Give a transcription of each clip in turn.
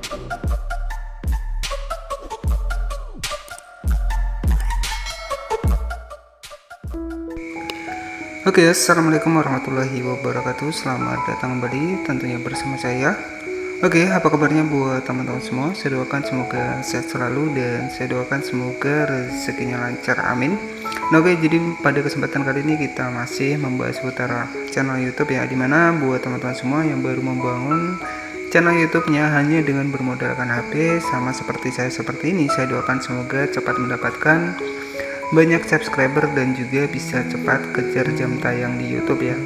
Oke, assalamualaikum warahmatullahi wabarakatuh. Selamat datang kembali tentunya bersama saya. Oke, apa kabarnya buat teman-teman semua? Saya doakan semoga sehat selalu dan saya doakan semoga rezekinya lancar, amin. Nah, oke, jadi pada kesempatan kali ini kita masih membahas seputar channel YouTube ya, dimana buat teman-teman semua yang baru membangun channel YouTube-nya hanya dengan bermodalkan HP sama seperti saya seperti ini, saya doakan semoga cepat mendapatkan banyak subscriber dan juga bisa cepat kejar jam tayang di YouTube ya.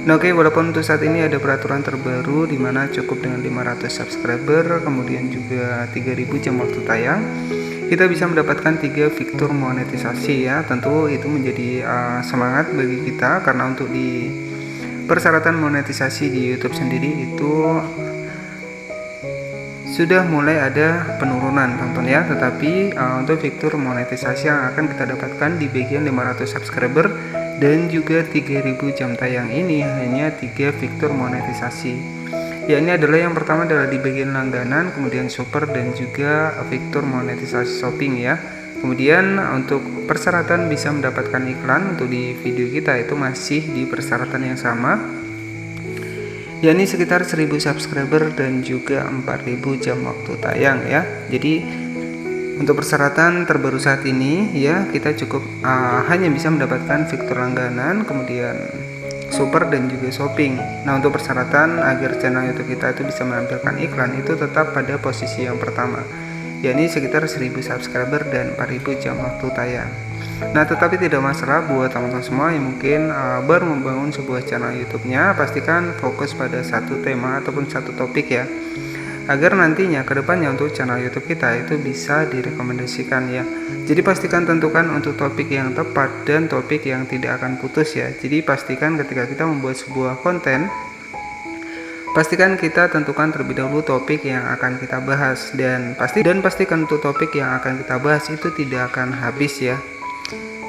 Nah, oke, walaupun untuk saat ini ada peraturan terbaru di mana cukup dengan 500 subscriber kemudian juga 3000 jam waktu tayang kita bisa mendapatkan 3 fitur monetisasi ya. Tentu itu menjadi semangat bagi kita karena untuk di persyaratan monetisasi di YouTube sendiri itu sudah mulai ada penurunan teman-teman ya, tetapi untuk fitur monetisasi yang akan kita dapatkan di bagian 500 subscriber dan juga 3000 jam tayang ini hanya 3 fitur monetisasi ya. Ini adalah yang pertama adalah di bagian langganan, kemudian super dan juga fitur monetisasi shopping ya. Kemudian untuk persyaratan bisa mendapatkan iklan untuk di video kita itu masih di persyaratan yang sama, yakni sekitar 1000 subscriber dan juga 4000 jam waktu tayang ya. Jadi untuk persyaratan terbaru saat ini ya, kita cukup hanya bisa mendapatkan fitur langganan, kemudian super dan juga shopping. Nah, untuk persyaratan agar channel YouTube kita itu bisa menampilkan iklan itu tetap pada posisi yang pertama, yakni sekitar 1000 subscriber dan 4000 jam waktu tayang. Nah, tetapi tidak masalah buat teman-teman semua yang mungkin baru membangun sebuah channel YouTube-nya, pastikan fokus pada satu tema ataupun satu topik ya, agar nantinya kedepannya untuk channel YouTube kita itu bisa direkomendasikan ya. Jadi pastikan tentukan untuk topik yang tepat dan topik yang tidak akan putus ya. Jadi pastikan ketika kita membuat sebuah konten, pastikan kita tentukan terlebih dahulu topik yang akan kita bahas dan pastikan untuk topik yang akan kita bahas itu tidak akan habis ya.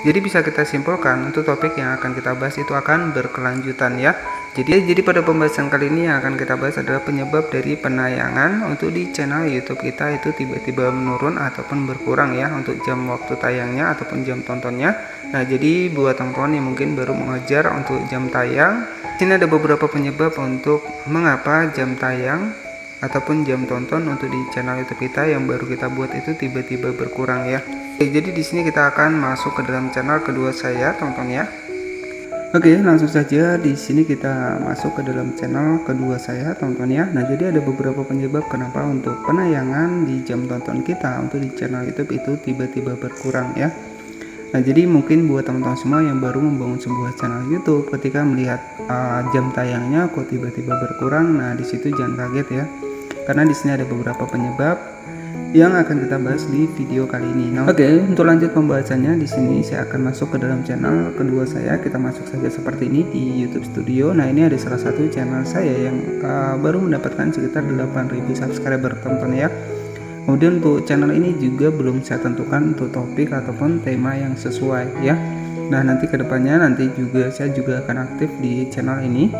Jadi bisa kita simpulkan untuk topik yang akan kita bahas itu akan berkelanjutan ya. Jadi pada pembahasan kali ini yang akan kita bahas adalah penyebab dari penayangan untuk di channel YouTube kita itu tiba-tiba menurun ataupun berkurang ya untuk jam waktu tayangnya ataupun jam tontonnya. Nah, jadi buat teman-teman yang mungkin baru mengajar untuk jam tayang, sini ada beberapa penyebab untuk mengapa jam tayang ataupun jam tonton untuk di channel YouTube kita yang baru kita buat itu tiba-tiba berkurang ya. Jadi di sini kita akan masuk ke dalam channel kedua saya, teman-teman ya. Oke, langsung saja di sini kita masuk ke dalam channel kedua saya, teman-teman ya. Nah, jadi ada beberapa penyebab kenapa untuk penayangan di jam tonton kita untuk di channel YouTube itu tiba-tiba berkurang ya. Nah, jadi mungkin buat teman-teman semua yang baru membangun sebuah channel YouTube, ketika melihat jam tayangnya kok tiba-tiba berkurang, nah di situ jangan kaget ya. Karena di sini ada beberapa penyebab yang akan kita bahas di video kali ini. Nah, oke, untuk lanjut pembahasannya di sini saya akan masuk ke dalam channel kedua saya. Kita masuk saja seperti ini di YouTube Studio. Nah, ini ada salah satu channel saya yang baru mendapatkan sekitar 8000 subscriber, teman-teman ya. Kemudian untuk channel ini juga belum saya tentukan untuk topik ataupun tema yang sesuai ya. Nah, nanti kedepannya saya juga akan aktif di channel ini.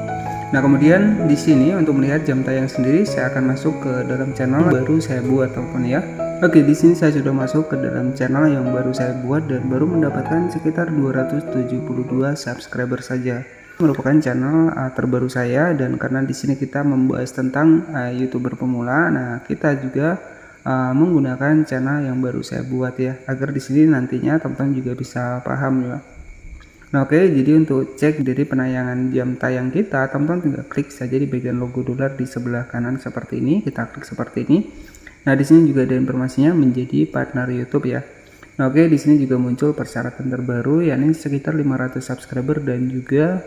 Nah, kemudian di sini untuk melihat jam tayang sendiri saya akan masuk ke dalam channel baru saya buat, teman-teman ya. Oke, di sini saya sudah masuk ke dalam channel yang baru saya buat dan baru mendapatkan sekitar 272 subscriber saja. Merupakan channel terbaru saya dan karena di sini kita membahas tentang YouTuber pemula. Nah, kita juga menggunakan channel yang baru saya buat ya, agar di sini nantinya teman-teman juga bisa paham ya. Nah, oke, jadi untuk cek dari penayangan jam tayang kita, teman-teman tinggal klik saja di bagian logo dolar di sebelah kanan seperti ini. Kita klik seperti ini. Nah, di sini juga ada informasinya menjadi partner YouTube ya. Nah, oke, di sini juga muncul persyaratan terbaru yakni sekitar 500 subscriber dan juga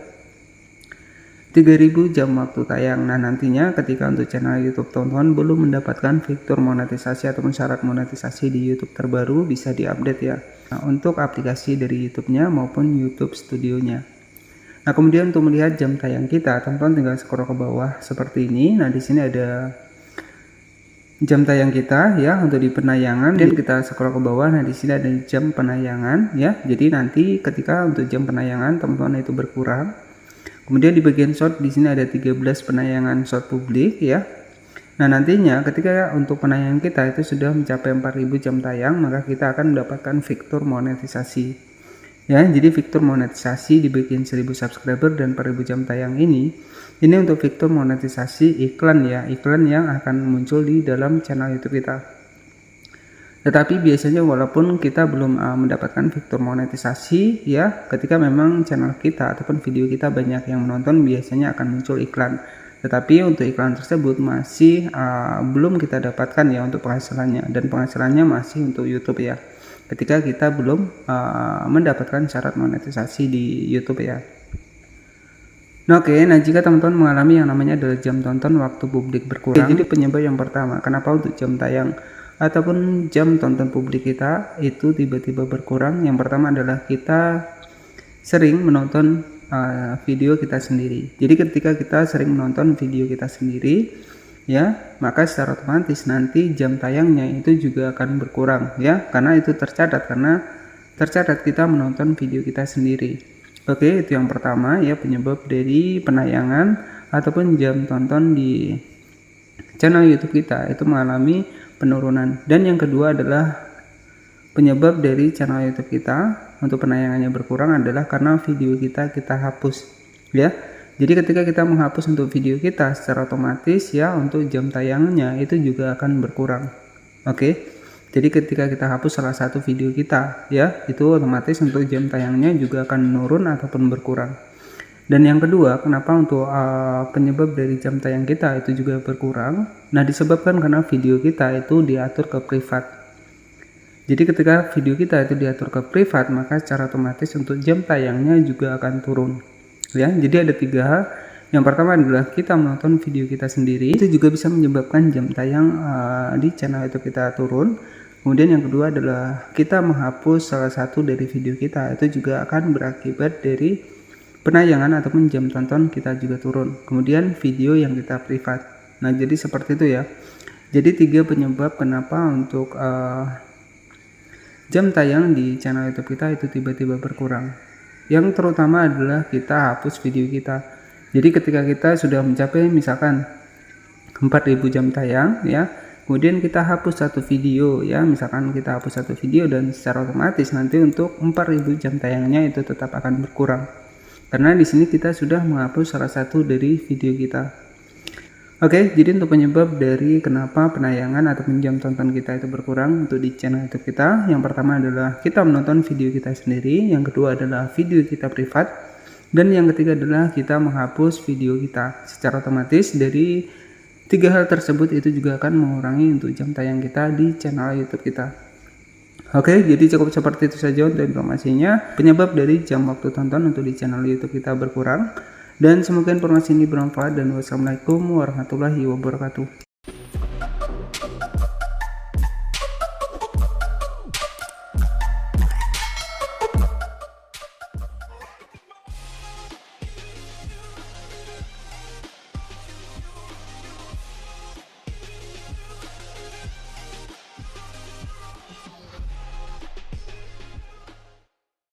3000 jam waktu tayang. Nah, nantinya ketika untuk channel YouTube teman-teman belum mendapatkan fitur monetisasi ataupun syarat monetisasi di YouTube terbaru, bisa diupdate ya. Nah, untuk aplikasi dari YouTube-nya maupun YouTube Studio-nya. Nah, kemudian untuk melihat jam tayang kita, teman-teman tinggal scroll ke bawah seperti ini. Nah, di sini ada jam tayang kita ya untuk di penayangan, dan kita scroll ke bawah. Nah, di sini ada jam penayangan ya. Jadi nanti ketika untuk jam penayangan teman-teman itu berkurang. Kemudian di bagian short di sini ada 13 penayangan short publik ya. Nah, nantinya ketika untuk penayangan kita itu sudah mencapai 4000 jam tayang, maka kita akan mendapatkan fitur monetisasi. Ya, jadi fitur monetisasi di bagian 1000 subscriber dan 4000 jam tayang ini untuk fitur monetisasi iklan ya, iklan yang akan muncul di dalam channel YouTube kita. Tetapi biasanya walaupun kita belum mendapatkan fitur monetisasi ya, ketika memang channel kita ataupun video kita banyak yang menonton, biasanya akan muncul iklan. Tetapi untuk iklan tersebut masih belum kita dapatkan ya untuk penghasilannya, dan penghasilannya masih untuk YouTube ya, ketika kita belum mendapatkan syarat monetisasi di YouTube ya. Nah, oke, nah jika teman-teman mengalami yang namanya adalah jam tonton waktu publik berkurang, jadi penyebab yang pertama kenapa untuk jam tayang ataupun jam tonton publik kita itu tiba-tiba berkurang, yang pertama adalah kita sering menonton video kita sendiri. Jadi ketika kita sering menonton video kita sendiri ya, maka secara otomatis nanti jam tayangnya itu juga akan berkurang ya, karena itu tercatat kita menonton video kita sendiri. Oke, itu yang pertama ya, penyebab dari penayangan ataupun jam tonton di channel YouTube kita itu mengalami penurunan. Dan yang kedua adalah penyebab dari channel YouTube kita untuk penayangannya berkurang adalah karena video kita hapus ya. Jadi ketika kita menghapus untuk video kita, secara otomatis ya untuk jam tayangnya itu juga akan berkurang. Oke. Jadi ketika kita hapus salah satu video kita ya, itu otomatis untuk jam tayangnya juga akan menurun ataupun berkurang. Dan yang kedua, kenapa untuk penyebab dari jam tayang kita itu juga berkurang? Nah, disebabkan karena video kita itu diatur ke privat. Jadi ketika video kita itu diatur ke privat, maka secara otomatis untuk jam tayangnya juga akan turun. Ya, jadi ada 3 hal. Yang pertama adalah kita menonton video kita sendiri, itu juga bisa menyebabkan jam tayang di channel YouTube kita turun. Kemudian yang kedua adalah kita menghapus salah satu dari video kita, itu juga akan berakibat dari penayangan ataupun jam tonton kita juga turun. Kemudian video yang kita privat. Nah, jadi seperti itu ya. Jadi 3 penyebab kenapa untuk jam tayang di channel YouTube kita itu tiba-tiba berkurang. Yang terutama adalah kita hapus video kita. Jadi ketika kita sudah mencapai misalkan 4000 jam tayang ya, kemudian kita hapus satu video ya, misalkan kita hapus satu video, dan secara otomatis nanti untuk 4000 jam tayangnya itu tetap akan berkurang. Karena di sini kita sudah menghapus salah satu dari video kita. Oke, jadi untuk penyebab dari kenapa penayangan atau jam tonton kita itu berkurang untuk di channel YouTube kita, yang pertama adalah kita menonton video kita sendiri, yang kedua adalah video kita privat, dan yang ketiga adalah kita menghapus video kita. Secara otomatis dari 3 hal tersebut itu juga akan mengurangi untuk jam tayang kita di channel YouTube kita. Oke, jadi cukup seperti itu saja untuk informasinya, penyebab dari jam waktu tonton untuk di channel YouTube kita berkurang. Dan semoga informasi ini bermanfaat, dan wassalamualaikum warahmatullahi wabarakatuh.